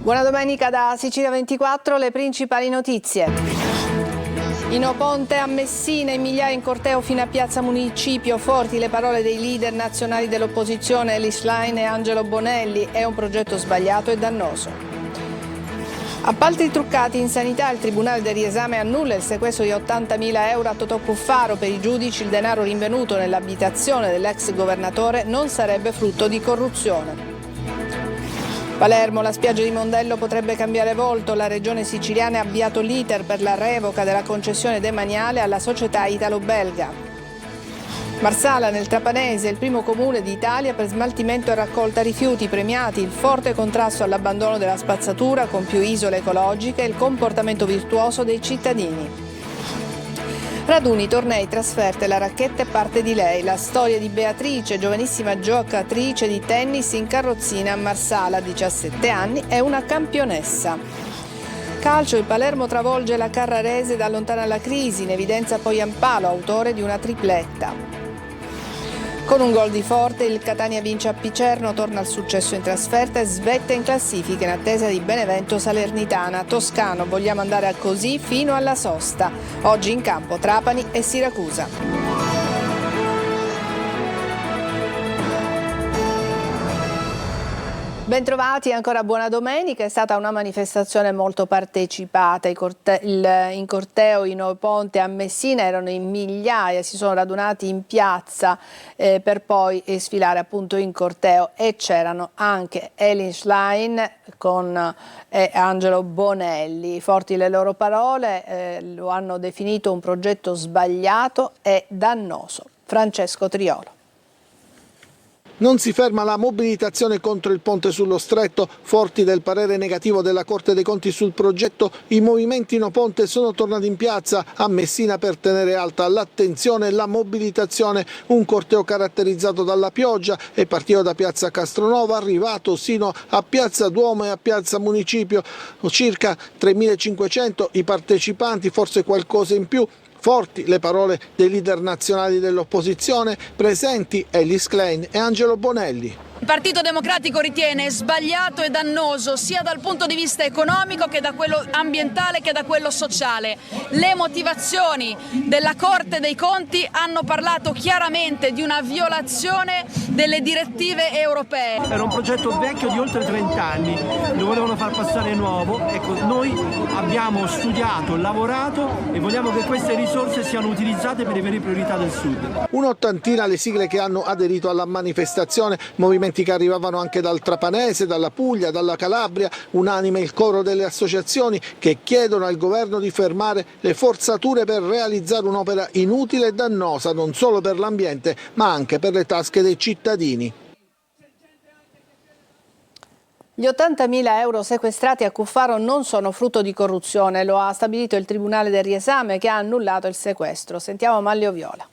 Buona domenica da Sicilia 24, le principali notizie. Ino Ponte a Messina, in migliaia in corteo fino a Piazza Municipio, forti le parole dei leader nazionali dell'opposizione Elly Schlein e Angelo Bonelli, è un progetto sbagliato e dannoso. Appalti truccati in sanità, il Tribunale del Riesame annulla il sequestro di 80.000 euro a Totò Cuffaro. Per i giudici il denaro rinvenuto nell'abitazione dell'ex governatore non sarebbe frutto di corruzione. Palermo, la spiaggia di Mondello potrebbe cambiare volto. La regione siciliana ha avviato l'iter per la revoca della concessione demaniale alla società italo-belga. Marsala, nel Trapanese, il primo comune d'Italia per smaltimento e raccolta rifiuti, premiati il forte contrasto all'abbandono della spazzatura con più isole ecologiche e il comportamento virtuoso dei cittadini. Raduni, tornei, trasferte, la racchetta è parte di lei. La storia di Beatrice, giovanissima giocatrice di tennis in carrozzina a Marsala, 17 anni, è una campionessa. Calcio, il Palermo travolge la Carrarese da lontana la crisi, in evidenza poi Ampalo, autore di una tripletta. Con un gol di Forte il Catania vince a Picerno, torna al successo in trasferta e svetta in classifica in attesa di Benevento Salernitana. Toscano, vogliamo andare così fino alla sosta. Oggi in campo Trapani e Siracusa. Bentrovati, ancora buona domenica. È stata una manifestazione molto partecipata. In corteo Ino Ponte a Messina erano in migliaia, si sono radunati in piazza per poi sfilare appunto in corteo, e c'erano anche Elly Schlein con Angelo Bonelli. Forti le loro parole, lo hanno definito un progetto sbagliato e dannoso. Francesco Triolo. Non si ferma la mobilitazione contro il ponte sullo stretto. Forti del parere negativo della Corte dei Conti sul progetto, i movimenti No Ponte sono tornati in piazza a Messina per tenere alta l'attenzione e la mobilitazione. Un corteo caratterizzato dalla pioggia è partito da piazza Castronova, arrivato sino a piazza Duomo e a piazza Municipio. Circa 3.500 i partecipanti, forse qualcosa in più. Forti le parole dei leader nazionali dell'opposizione, presenti Elly Schlein e Angelo Bonelli. Il Partito Democratico ritiene sbagliato e dannoso sia dal punto di vista economico che da quello ambientale che da quello sociale. Le motivazioni della Corte dei Conti hanno parlato chiaramente di una violazione delle direttive europee. Era un progetto vecchio di oltre 30 anni, lo volevano far passare nuovo. Ecco, noi abbiamo studiato, lavorato e vogliamo che queste risorse siano utilizzate per le vere priorità del Sud. Un'ottantina le sigle che hanno aderito alla manifestazione, movimenti che arrivavano anche dal Trapanese, dalla Puglia, dalla Calabria. Unanime il coro delle associazioni che chiedono al governo di fermare le forzature per realizzare un'opera inutile e dannosa non solo per l'ambiente ma anche per le tasche dei cittadini. Gli 80.000 euro sequestrati a Cuffaro non sono frutto di corruzione, lo ha stabilito il Tribunale del Riesame che ha annullato il sequestro. Sentiamo Manlio Viola.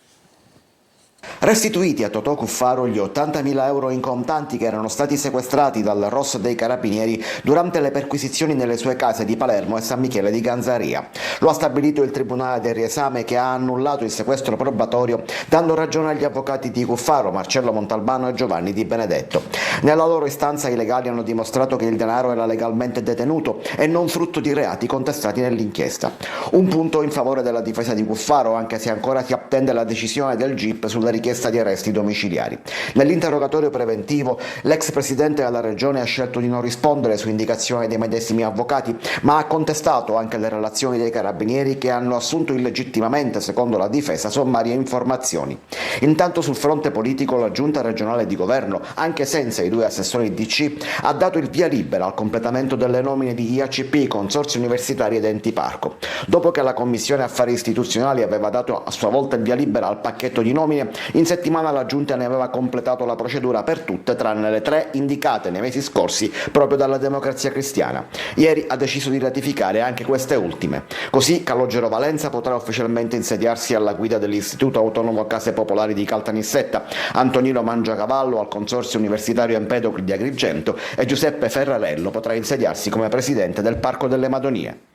Restituiti a Totò Cuffaro gli 80.000 euro in contanti che erano stati sequestrati dal ROS dei Carabinieri durante le perquisizioni nelle sue case di Palermo e San Michele di Ganzaria. Lo ha stabilito il Tribunale del Riesame che ha annullato il sequestro probatorio, dando ragione agli avvocati di Cuffaro, Marcello Montalbano e Giovanni Di Benedetto. Nella loro istanza i legali hanno dimostrato che il denaro era legalmente detenuto e non frutto di reati contestati nell'inchiesta. Un punto in favore della difesa di Cuffaro, anche se ancora si attende la decisione del GIP sulla richiesta di arresti domiciliari. Nell'interrogatorio preventivo l'ex presidente della regione ha scelto di non rispondere su indicazione dei medesimi avvocati, ma ha contestato anche le relazioni dei carabinieri che hanno assunto illegittimamente, secondo la difesa, sommarie informazioni. Intanto sul fronte politico la giunta regionale di governo, anche senza i due assessori DC, ha dato il via libera al completamento delle nomine di IACP, consorzi universitari ed enti parco. Dopo che la Commissione Affari Istituzionali aveva dato a sua volta il via libera al pacchetto di nomine, in settimana la Giunta ne aveva completato la procedura per tutte tranne le 3 indicate nei mesi scorsi proprio dalla Democrazia Cristiana. Ieri ha deciso di ratificare anche queste ultime. Così Calogero Valenza potrà ufficialmente insediarsi alla guida dell'Istituto Autonomo Case Popolari di Caltanissetta, Antonino Mangiacavallo al Consorzio Universitario Empedocli di Agrigento e Giuseppe Ferrarello potrà insediarsi come presidente del Parco delle Madonie.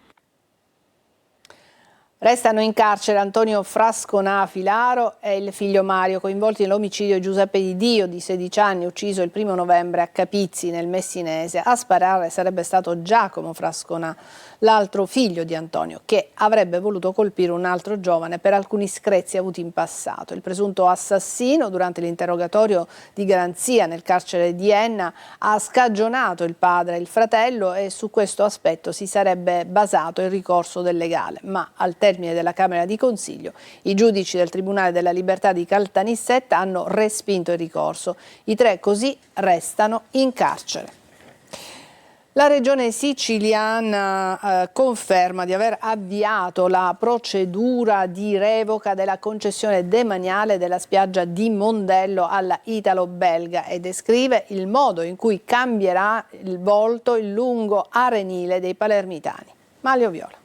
Restano in carcere Antonio Frasconà Filaro e il figlio Mario, coinvolti nell'omicidio di Giuseppe Di Dio, di 16 anni, ucciso il 1° novembre a Capizzi, nel Messinese. A sparare sarebbe stato Giacomo Frasconà, l'altro figlio di Antonio, che avrebbe voluto colpire un altro giovane per alcuni screzi avuti in passato. Il presunto assassino, durante l'interrogatorio di garanzia nel carcere di Enna, ha scagionato il padre e il fratello e su questo aspetto si sarebbe basato il ricorso del legale, ma al termine della Camera di Consiglio i giudici del Tribunale della Libertà di Caltanissetta hanno respinto il ricorso. I 3 così restano in carcere. La regione siciliana conferma di aver avviato la procedura di revoca della concessione demaniale della spiaggia di Mondello alla italo-belga e descrive il modo in cui cambierà il volto il lungo arenile dei palermitani. Mario Viola.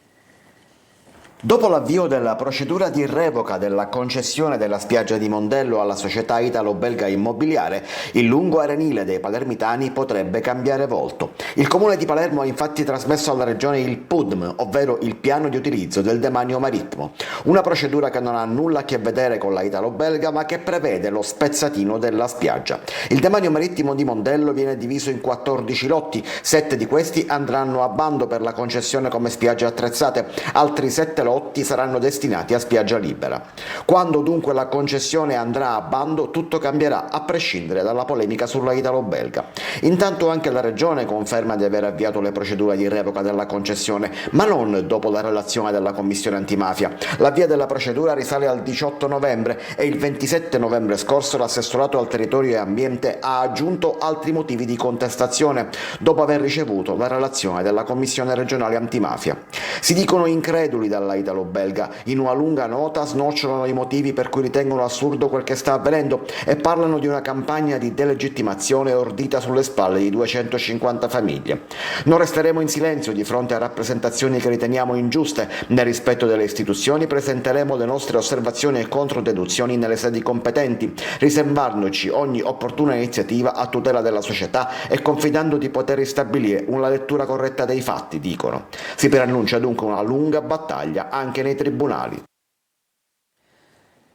Dopo l'avvio della procedura di revoca della concessione della spiaggia di Mondello alla società italo-belga immobiliare, il lungo arenile dei palermitani potrebbe cambiare volto. Il comune di Palermo ha infatti trasmesso alla regione il PUDM, ovvero il piano di utilizzo del demanio marittimo, una procedura che non ha nulla a che vedere con la italo-belga ma che prevede lo spezzatino della spiaggia. Il demanio marittimo di Mondello viene diviso in 14 lotti, 7 di questi andranno a bando per la concessione come spiagge attrezzate, altri 7 lotti saranno destinati a spiaggia libera. Quando dunque la concessione andrà a bando, tutto cambierà, a prescindere dalla polemica sulla italo-belga. Intanto anche la regione conferma di aver avviato le procedure di revoca della concessione, ma non dopo la relazione della Commissione antimafia. L'avvio della procedura risale al 18 novembre e il 27 novembre scorso l'assessorato al territorio e ambiente ha aggiunto altri motivi di contestazione dopo aver ricevuto la relazione della Commissione regionale antimafia. Si dicono increduli dalla italo-belga, in una lunga nota snocciolano i motivi per cui ritengono assurdo quel che sta avvenendo e parlano di una campagna di delegittimazione ordita sulle spalle di 250 famiglie. Non resteremo in silenzio di fronte a rappresentazioni che riteniamo ingiuste. Nel rispetto delle istituzioni presenteremo le nostre osservazioni e controdeduzioni nelle sedi competenti, riservandoci ogni opportuna iniziativa a tutela della società e confidando di poter ristabilire una lettura corretta dei fatti, dicono. Si preannuncia dunque una lunga battaglia anche nei tribunali.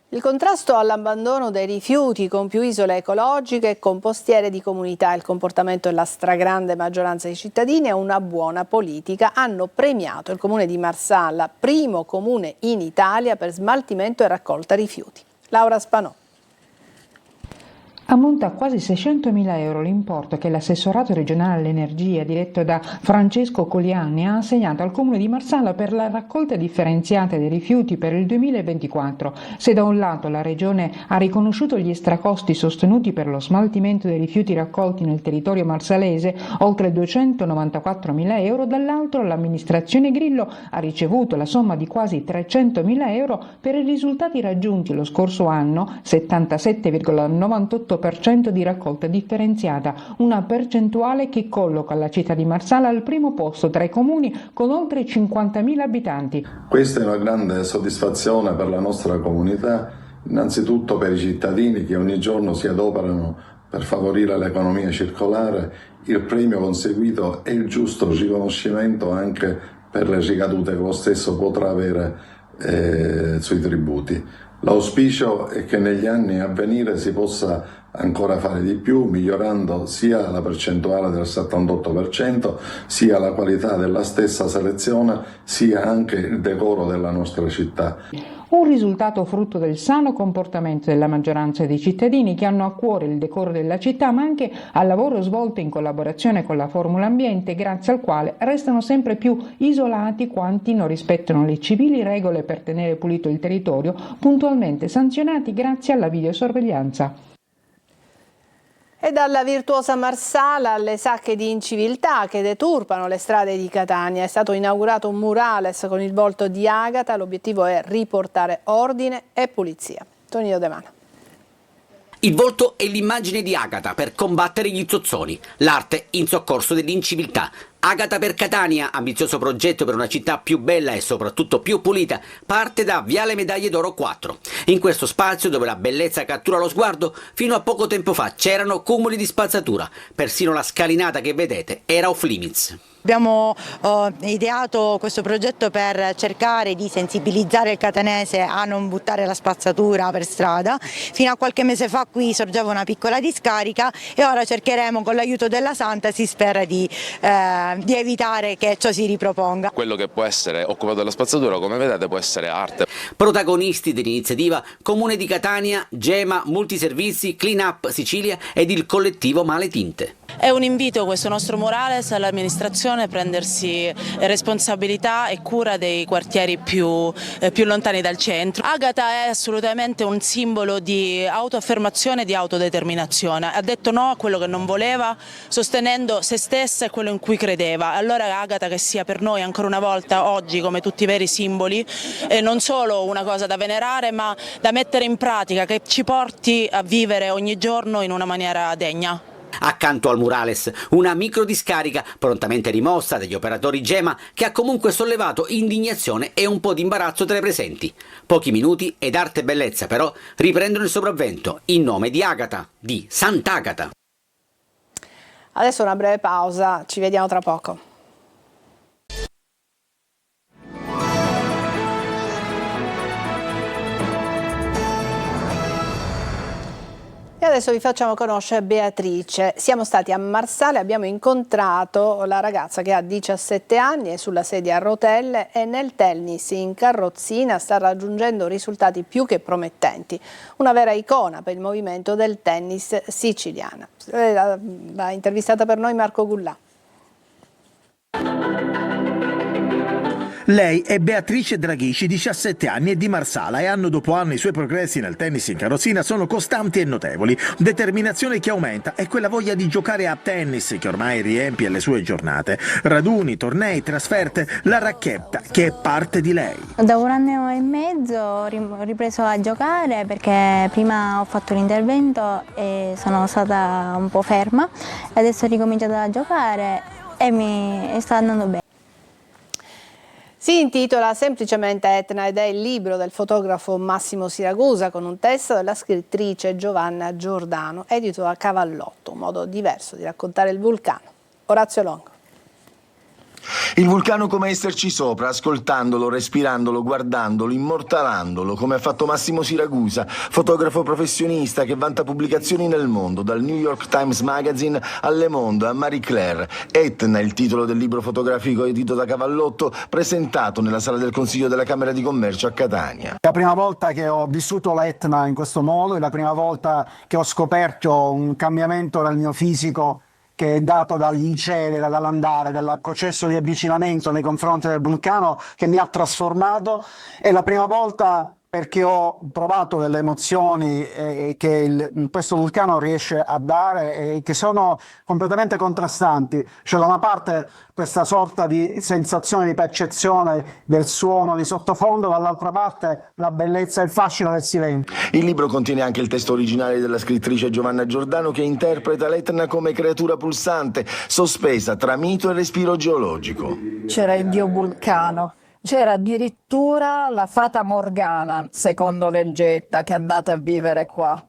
Il contrasto all'abbandono dei rifiuti con più isole ecologiche e compostiere di comunità, il comportamento della stragrande maggioranza dei cittadini e una buona politica hanno premiato il comune di Marsala, primo comune in Italia per smaltimento e raccolta rifiuti. Laura Spanò. Ammonta a quasi 600.000 euro l'importo che l'assessorato regionale all'energia, diretto da Francesco Colianni, ha assegnato al comune di Marsala per la raccolta differenziata dei rifiuti per il 2024. Se da un lato la regione ha riconosciuto gli stracosti sostenuti per lo smaltimento dei rifiuti raccolti nel territorio marsalese, oltre 294.000 euro, dall'altro l'amministrazione Grillo ha ricevuto la somma di quasi 300.000 euro per i risultati raggiunti lo scorso anno, 77,98% di raccolta differenziata, una percentuale che colloca la città di Marsala al primo posto tra i comuni con oltre 50.000 abitanti. Questa è una grande soddisfazione per la nostra comunità, innanzitutto per i cittadini che ogni giorno si adoperano per favorire l'economia circolare. Il premio conseguito è il giusto riconoscimento anche per le ricadute che lo stesso potrà avere sui tributi. L'auspicio è che negli anni a venire si possa ancora fare di più, migliorando sia la percentuale del 78%, sia la qualità della stessa selezione, sia anche il decoro della nostra città. Un risultato frutto del sano comportamento della maggioranza dei cittadini che hanno a cuore il decoro della città, ma anche al lavoro svolto in collaborazione con la Formula Ambiente, grazie al quale restano sempre più isolati quanti non rispettano le civili regole per tenere pulito il territorio, puntualmente sanzionati grazie alla videosorveglianza. E dalla virtuosa Marsala alle sacche di inciviltà che deturpano le strade di Catania. È stato inaugurato un murales con il volto di Agata. L'obiettivo è riportare ordine e pulizia. Tonino De Mana. Il volto è l'immagine di Agata per combattere gli zozzoni, l'arte in soccorso dell'inciviltà. Agata per Catania, ambizioso progetto per una città più bella e soprattutto più pulita, parte da Viale Medaglie d'Oro 4. In questo spazio, dove la bellezza cattura lo sguardo, fino a poco tempo fa c'erano cumuli di spazzatura. Persino la scalinata che vedete era off limits. Abbiamo ideato questo progetto per cercare di sensibilizzare il catanese a non buttare la spazzatura per strada. Fino a qualche mese fa qui sorgeva una piccola discarica e ora cercheremo, con l'aiuto della Santa, si spera di evitare che ciò si riproponga. Quello che può essere occupato dalla spazzatura, come vedete, può essere arte. Protagonisti dell'iniziativa Comune di Catania, Gema, Multiservizi, Clean Up Sicilia ed il collettivo Male Tinte. È un invito questo nostro murales all'amministrazione a prendersi responsabilità e cura dei quartieri più lontani dal centro. Agata è assolutamente un simbolo di autoaffermazione e di autodeterminazione. Ha detto no a quello che non voleva, sostenendo se stessa e quello in cui credeva. Allora Agata che sia per noi ancora una volta oggi, come tutti i veri simboli, non solo una cosa da venerare ma da mettere in pratica, che ci porti a vivere ogni giorno in una maniera degna. Accanto al murales una microdiscarica prontamente rimossa dagli operatori Gema, che ha comunque sollevato indignazione e un po' di imbarazzo tra i presenti. Pochi minuti ed arte e bellezza però riprendono il sopravvento in nome di Agata, di Sant'Agata. Adesso una breve pausa, ci vediamo tra poco. E adesso vi facciamo conoscere Beatrice. Siamo stati a Marsale, abbiamo incontrato la ragazza che ha 17 anni, è sulla sedia a rotelle e nel tennis in carrozzina sta raggiungendo risultati più che promettenti. Una vera icona per il movimento del tennis siciliano. L'ha intervistata per noi Marco Gullà. Lei è Beatrice Draghici, 17 anni e di Marsala, e anno dopo anno i suoi progressi nel tennis in carrozzina sono costanti e notevoli. Determinazione che aumenta e quella voglia di giocare a tennis che ormai riempie le sue giornate. Raduni, tornei, trasferte, la racchetta che è parte di lei. Da 1 anno e mezzo ho ripreso a giocare perché prima ho fatto un intervento e sono stata un po' ferma. Adesso ho ricominciato a giocare e mi sta andando bene. Si intitola semplicemente Etna ed è il libro del fotografo Massimo Siragusa con un testo della scrittrice Giovanna Giordano, edito da Cavallotto, un modo diverso di raccontare il vulcano. Orazio Longo. Il vulcano come esserci sopra, ascoltandolo, respirandolo, guardandolo, immortalandolo, come ha fatto Massimo Siragusa, fotografo professionista che vanta pubblicazioni nel mondo, dal New York Times Magazine a Le Monde a Marie Claire. Etna, il titolo del libro fotografico edito da Cavallotto, presentato nella sala del Consiglio della Camera di Commercio a Catania. La prima volta che ho vissuto l'Etna in questo modo, è la prima volta che ho scoperto un cambiamento nel mio fisico che è dato dagli incederi, dall'andare, dal processo di avvicinamento nei confronti del vulcano che mi ha trasformato. È la prima volta perché ho provato delle emozioni che questo vulcano riesce a dare e che sono completamente contrastanti. Cioè da una parte questa sorta di sensazione di percezione del suono di sottofondo, dall'altra parte la bellezza e il fascino del silenzio. Il libro contiene anche il testo originale della scrittrice Giovanna Giordano che interpreta l'Etna come creatura pulsante, sospesa tra mito e respiro geologico. C'era il dio vulcano. C'era addirittura la fata Morgana, secondo leggenda, che è andata a vivere qua.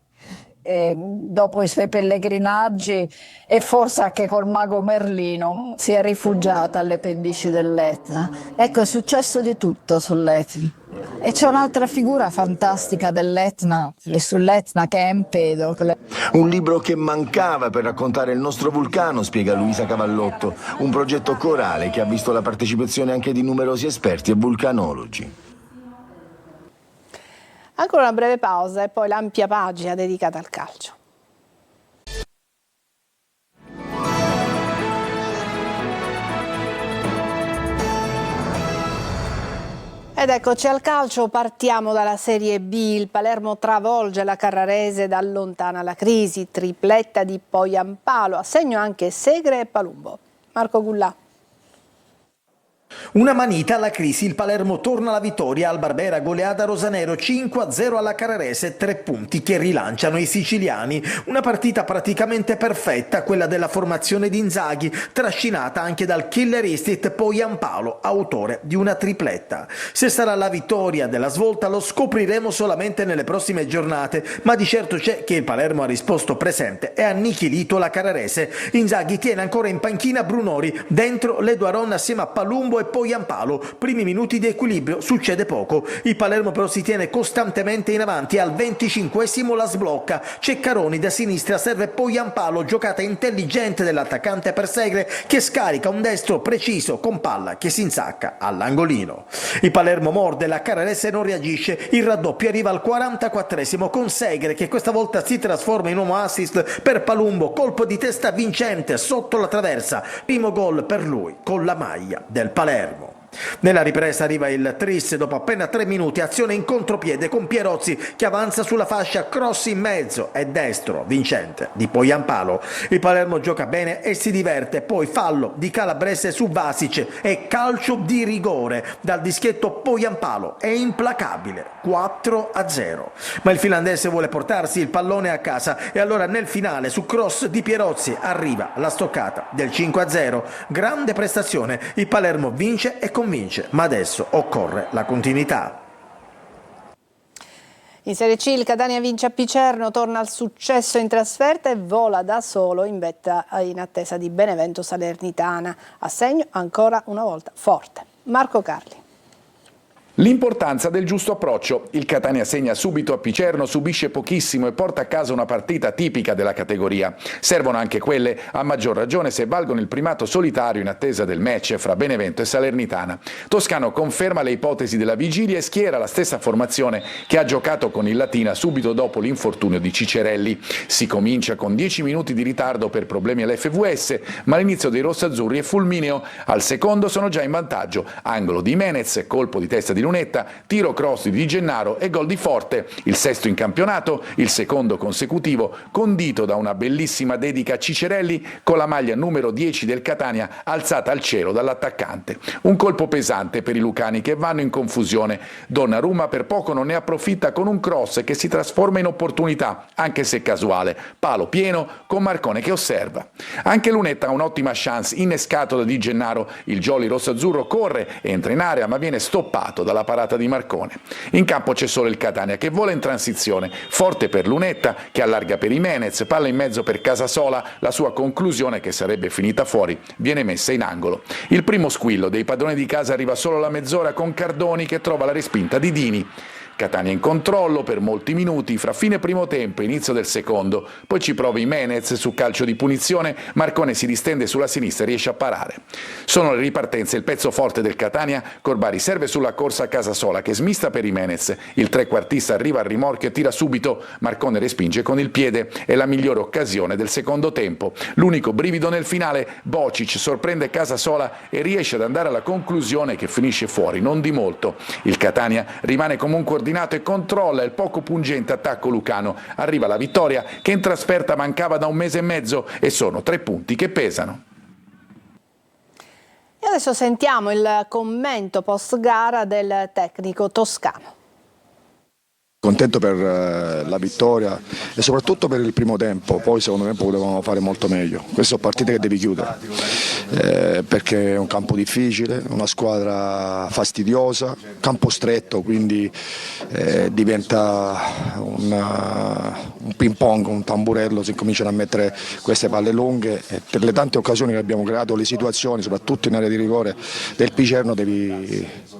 E dopo i suoi pellegrinaggi e forse anche col mago Merlino si è rifugiata alle pendici dell'Etna. Ecco, è successo di tutto sull'Etna. E c'è un'altra figura fantastica dell'Etna, sull'Etna, che è Empedocle. Un libro che mancava per raccontare il nostro vulcano, spiega Luisa Cavallotto, un progetto corale che ha visto la partecipazione anche di numerosi esperti e vulcanologi. Ancora una breve pausa e poi l'ampia pagina dedicata al calcio. Ed eccoci al calcio, partiamo dalla Serie B. Il Palermo travolge la Carrarese da allontana la crisi, tripletta di Poyampalo, a segno anche Segre e Palumbo. Marco Gullà. Una manita alla crisi, il Palermo torna alla vittoria al Barbera, goleata Rosanero 5-0 alla Carrarese, 3 punti che rilanciano i siciliani. Una partita praticamente perfetta, quella della formazione di Inzaghi, trascinata anche dal killer instinct Poyampalo, autore di una tripletta. Se sarà la vittoria della svolta lo scopriremo solamente nelle prossime giornate, ma di certo c'è che il Palermo ha risposto presente e ha annichilito la Carrarese. Inzaghi tiene ancora in panchina Brunori, dentro l'Eduaron assieme a Palumbo e Poyampalo. Primi minuti di equilibrio, succede poco. Il Palermo però si tiene costantemente in avanti, al 25esimo la sblocca. Ceccaroni da sinistra, serve Poyampalo, giocata intelligente dell'attaccante Persegre che scarica un destro preciso con palla che si insacca all'angolino. Il Palermo morde, la Carrarese non reagisce, il raddoppio arriva al 44esimo con Segre che questa volta si trasforma in uomo assist per Palumbo, colpo di testa vincente sotto la traversa, primo gol per lui con la maglia del Palermo. Nella ripresa arriva il tris dopo appena 3 minuti, azione in contropiede con Pierozzi che avanza sulla fascia, cross in mezzo e destro vincente di Poyampalo. Il Palermo gioca bene e si diverte, poi fallo di Calabrese su Vasic e calcio di rigore dal dischetto. Poyampalo è implacabile, 4-0, ma il finlandese vuole portarsi il pallone a casa e allora nel finale su cross di Pierozzi arriva la stoccata del 5-0. Grande prestazione, il Palermo vince e convince, ma adesso occorre la continuità. In Serie C il Catania vince a Picerno, torna al successo in trasferta e vola da solo in vetta in attesa di Benevento Salernitana. A segno ancora una volta forte. Marco Carli. L'importanza del giusto approccio. Il Catania segna subito a Picerno, subisce pochissimo e porta a casa una partita tipica della categoria. Servono anche quelle, a maggior ragione se valgono il primato solitario in attesa del match fra Benevento e Salernitana. Toscano conferma le ipotesi della vigilia e schiera la stessa formazione che ha giocato con il Latina subito dopo l'infortunio di Cicerelli. Si comincia con 10 minuti di ritardo per problemi all'FVS, ma l'inizio dei rossazzurri è fulmineo. Al secondo sono già in vantaggio. Angolo di Menez, colpo di testa di Lunetta, tiro cross di Di Gennaro e gol di Forte, il sesto in campionato, il secondo consecutivo, condito da una bellissima dedica a Cicerelli con la maglia numero 10 del Catania alzata al cielo dall'attaccante. Un colpo pesante per i lucani che vanno in confusione. Donnarumma per poco non ne approfitta con un cross che si trasforma in opportunità, anche se casuale. Palo pieno con Marcone che osserva. Anche Lunetta ha un'ottima chance, innescato da Di Gennaro. Il jolly rossazzurro corre, entra in area ma viene stoppato dalla parata di Marcone. In campo c'è solo il Catania che vola in transizione, forte per Lunetta che allarga per Jimenez, palla in mezzo per Casasola, la sua conclusione che sarebbe finita fuori viene messa in angolo. Il primo squillo dei padroni di casa arriva solo alla mezz'ora con Cardoni che trova la respinta di Dini. Catania in controllo per molti minuti, fra fine primo tempo e inizio del secondo, poi ci prova Jimenez su calcio di punizione, Marcone si distende sulla sinistra e riesce a parare. Sono le ripartenze il pezzo forte del Catania, Corbari serve sulla corsa a Casasola che smista per Jimenez, il trequartista arriva al rimorchio e tira subito, Marcone respinge con il piede, è la migliore occasione del secondo tempo. L'unico brivido nel finale, Bocic sorprende Casasola e riesce ad andare alla conclusione che finisce fuori, non di molto. Il Catania rimane comunque ordinato e controlla il poco pungente attacco lucano. Arriva la vittoria che in trasferta mancava da 1 mese e mezzo e sono 3 punti che pesano. E adesso sentiamo il commento post gara del tecnico toscano. Contento per la vittoria e soprattutto per il primo tempo, poi secondo me potevamo fare molto meglio. Queste sono partite che devi chiudere perché è un campo difficile, una squadra fastidiosa, campo stretto, quindi diventa un ping pong, un tamburello, si cominciano a mettere queste palle lunghe e per le tante occasioni che abbiamo creato, le situazioni soprattutto in area di rigore del Picerno,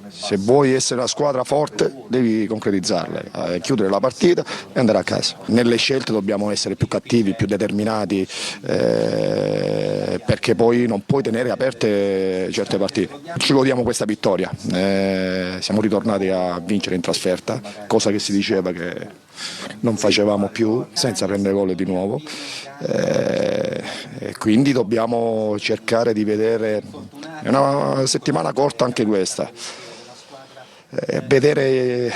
se vuoi essere una squadra forte devi concretizzarle. Chiudere la partita e andare a casa. Nelle scelte dobbiamo essere più cattivi, più determinati perché poi non puoi tenere aperte certe partite. Ci godiamo questa vittoria, siamo ritornati a vincere in trasferta, cosa che si diceva che non facevamo più senza prendere gol di nuovo e quindi dobbiamo cercare di vedere, è una settimana corta anche questa, vedere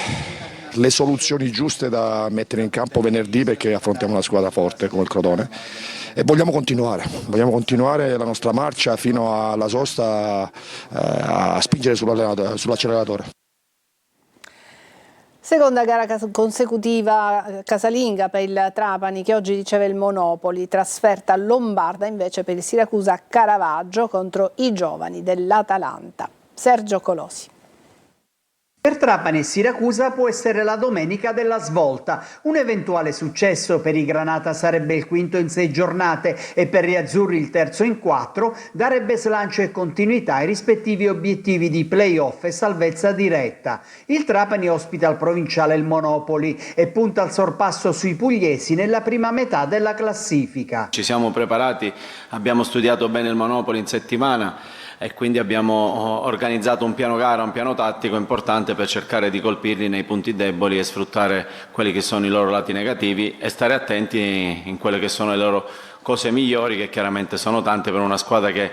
le soluzioni giuste da mettere in campo venerdì, perché affrontiamo una squadra forte come il Crotone e vogliamo continuare la nostra marcia fino alla sosta, a spingere sull'acceleratore. Seconda gara consecutiva casalinga per il Trapani, che oggi riceve il Monopoli, trasferta lombarda invece per il Siracusa Caravaggio contro i giovani dell'Atalanta. Sergio Colosi. Per Trapani e Siracusa può essere la domenica della svolta. Un eventuale successo per i Granata sarebbe il quinto in 6 giornate e per gli azzurri il terzo in 4, darebbe slancio e continuità ai rispettivi obiettivi di play-off e salvezza diretta. Il Trapani ospita al provinciale il Monopoli e punta al sorpasso sui pugliesi nella prima metà della classifica. Ci siamo preparati, abbiamo studiato bene il Monopoli in settimana e quindi abbiamo organizzato un piano gara, un piano tattico importante per cercare di colpirli nei punti deboli e sfruttare quelli che sono i loro lati negativi e stare attenti in quelle che sono le loro cose migliori, che chiaramente sono tante per una squadra che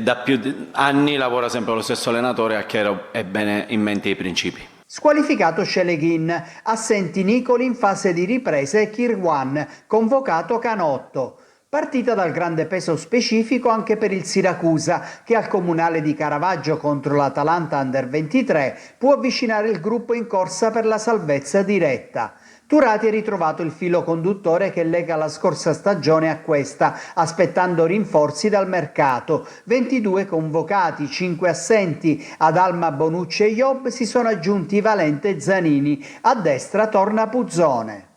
da più anni lavora sempre con lo stesso allenatore e ha chiaro e bene in mente i principi. Squalificato Sheleghin, assenti Nicoli in fase di ripresa e Kirwan, convocato Canotto. Partita dal grande peso specifico anche per il Siracusa, che al comunale di Caravaggio contro l'Atalanta Under 23 può avvicinare il gruppo in corsa per la salvezza diretta. Turati ha ritrovato il filo conduttore che lega la scorsa stagione a questa, aspettando rinforzi dal mercato. 22 convocati, 5 assenti. Ad Alma, Bonucci e Job si sono aggiunti Valente e Zanini. A destra torna Puzzone.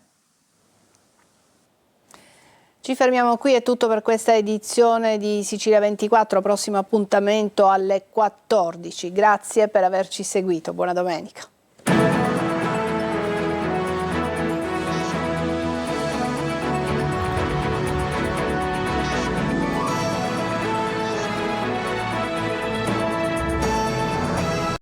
Ci fermiamo qui, è tutto per questa edizione di Sicilia 24, prossimo appuntamento alle 14. Grazie per averci seguito, buona domenica.